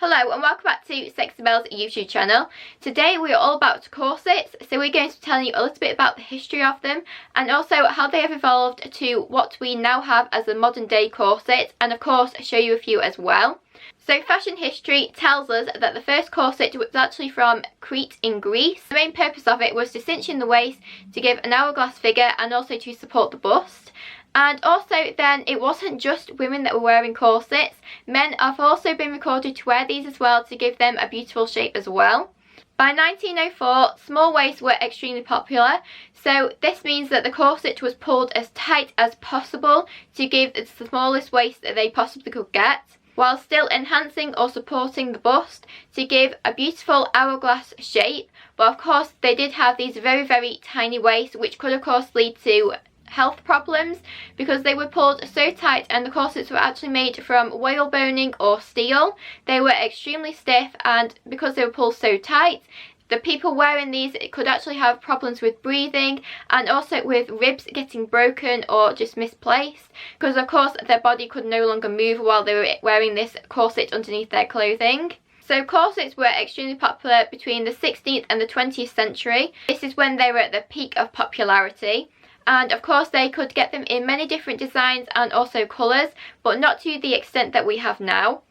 Hello and welcome back to Sexy Belle's YouTube channel. Today we are all about corsets, so we're going to be telling you a little bit about the history of them and also how they have evolved to what we now have as a modern day corset, and of course show you a few as well. So fashion history tells us that the first corset was actually from Crete in Greece. The main purpose of it was to cinch in the waist, to give an hourglass figure and also to support the bust. And also then it wasn't just women that were wearing corsets, men have also been recorded to wear these as well to give them a beautiful shape as well. By 1904, small waists were extremely popular, so this means that the corset was pulled as tight as possible to give the smallest waist that they possibly could get, while still enhancing or supporting the bust to give a beautiful hourglass shape. But of course they did have these very tiny waists, which could of course lead to health problems because they were pulled so tight, and the corsets were actually made from whale boning or steel. They were extremely stiff, and because they were pulled so tight, the people wearing these could actually have problems with breathing and also with ribs getting broken or just misplaced, because of course their body could no longer move while they were wearing this corset underneath their clothing. So corsets were extremely popular between the 16th and the 20th century. This is when they were at the peak of popularity. And of course they could get them in many different designs and also colours, but not to the extent that we have now.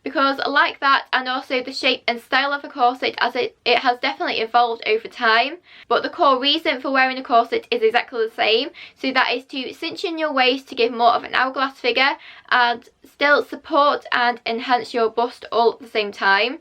Because like that, and also the shape and style of a corset, as it has definitely evolved over time. But the core reason for wearing a corset is exactly the same. So that is to cinch in your waist to give more of an hourglass figure and still support and enhance your bust all at the same time.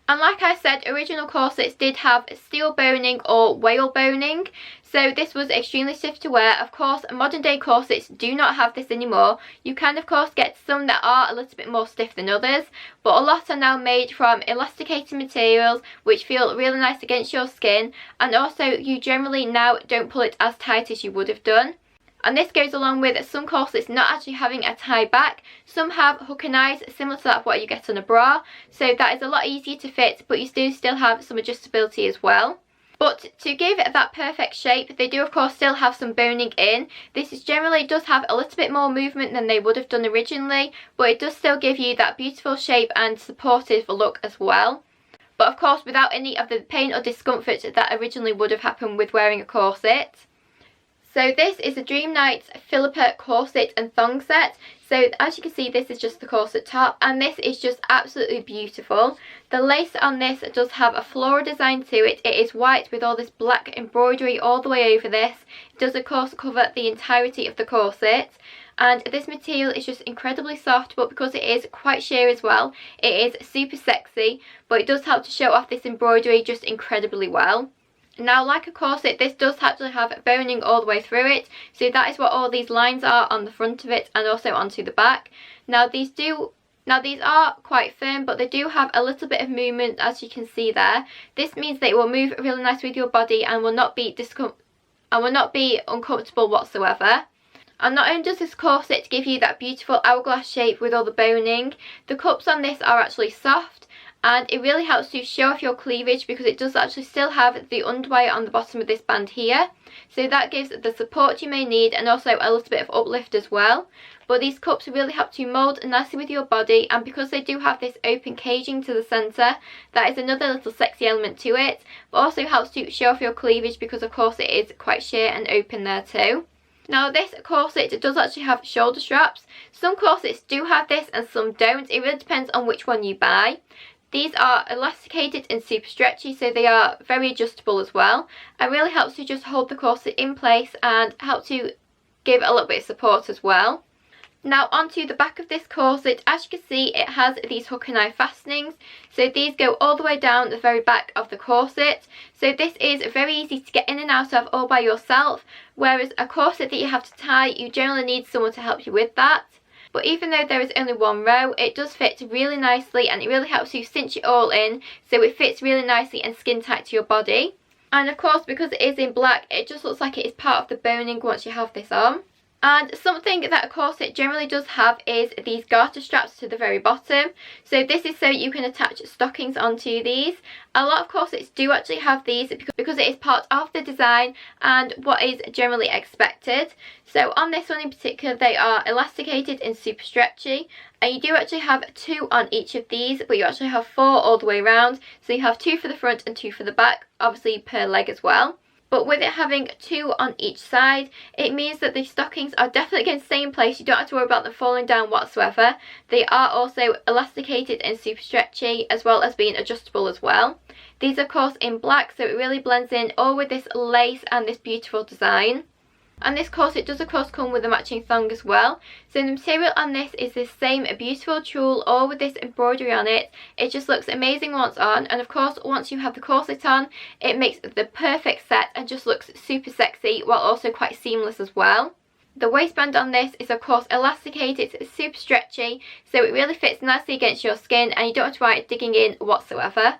And like I said, original corsets did have steel boning or whale boning, so this was extremely stiff to wear. Of course, modern day corsets do not have this anymore. You can of course get some that are a little bit more stiff than others, but a lot are now made from elasticated materials which feel really nice against your skin, and also you generally now don't pull it as tight as you would have done. And this goes along with some corsets not actually having a tie back. Some have hook and eyes similar to that of what you get on a bra, so that is a lot easier to fit, but you do still have some adjustability as well. But to give that perfect shape, they do of course still have some boning in. This generally does have a little bit more movement than they would have done originally, but it does still give you that beautiful shape and supportive look as well. But of course without any of the pain or discomfort that originally would have happened with wearing a corset. So this is a Dream Nights Philippa corset and thong set. So as you can see, this is just the corset top, and this is just absolutely beautiful. The lace on this does have a floral design to it. It is white with all this black embroidery all the way over this. It does of course cover the entirety of the corset. And this material is just incredibly soft, but because it is quite sheer as well, it is super sexy. But it does help to show off this embroidery just incredibly well. Now, like a corset, this does actually have boning all the way through it, so that is what all these lines are on the front of it and also onto the back. Now these are quite firm, but they do have a little bit of movement, as you can see there. This means that it will move really nice with your body and will not be uncomfortable whatsoever. And not only does this corset give you that beautiful hourglass shape with all the boning, the cups on this are actually soft. And it really helps to show off your cleavage because it does actually still have the underwire on the bottom of this band here. So that gives the support you may need and also a little bit of uplift as well. But these cups really help to mould nicely with your body, and because they do have this open caging to the centre, that is another little sexy element to it. But also helps to show off your cleavage because of course it is quite sheer and open there too. Now this corset does actually have shoulder straps. Some corsets do have this and some don't. It really depends on which one you buy. These are elasticated and super stretchy, so they are very adjustable as well, and really helps to just hold the corset in place and help to give a little bit of support as well. Now onto the back of this corset, as you can see it has these hook and eye fastenings, so these go all the way down the very back of the corset. So this is very easy to get in and out of all by yourself, whereas a corset that you have to tie, you generally need someone to help you with that. But even though there is only one row, it does fit really nicely, and it really helps you cinch it all in so it fits really nicely and skin tight to your body. And of course because it is in black, it just looks like it is part of the boning once you have this on. And something that a corset generally does have is these garter straps to the very bottom. So this is so you can attach stockings onto these. A lot of corsets do actually have these because it is part of the design and what is generally expected. So on this one in particular, they are elasticated and super stretchy. And you do actually have 2 on each of these, but you actually have 4 all the way around. So you have 2 for the front and 2 for the back, obviously per leg as well. But with it having 2 on each side, it means that the stockings are definitely going to stay in place. You don't have to worry about them falling down whatsoever. They are also elasticated and super stretchy, as well as being adjustable as well. These are of course in black, so it really blends in all with this lace and this beautiful design. And this corset does of course come with a matching thong as well. So the material on this is this same beautiful tulle, all with this embroidery on it. It just looks amazing once on, and of course once you have the corset on, it makes the perfect set and just looks super sexy while also quite seamless as well. The waistband on this is of course elasticated, it's super stretchy, so it really fits nicely against your skin and you don't have to worry digging in whatsoever.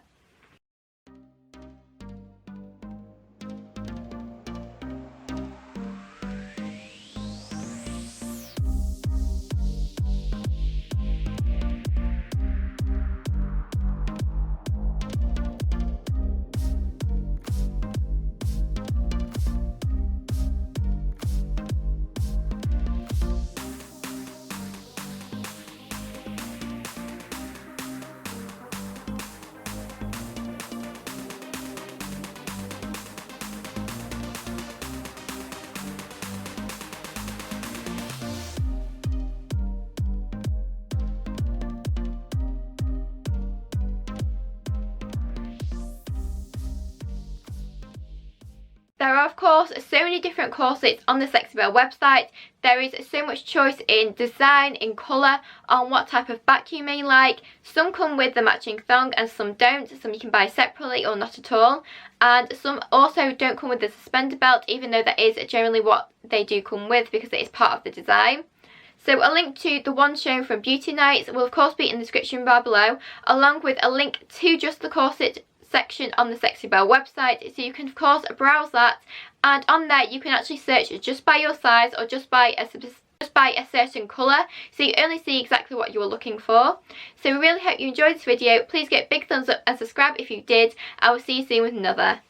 There are of course so many different corsets on the Sexy Belle website. There is so much choice in design, in colour, on what type of back you may like. Some come with the matching thong and some don't. Some you can buy separately or not at all. And some also don't come with the suspender belt, even though that is generally what they do come with because it is part of the design. So a link to the one shown from Beauty Nights will of course be in the description bar below, along with a link to just the corset section on the Sexy Belle website, so you can of course browse that, and on there you can actually search just by your size or just by a certain colour, so you only see exactly what you are looking for. So we really hope you enjoyed this video. Please get a big thumbs up and subscribe if you did. I will see you soon with another.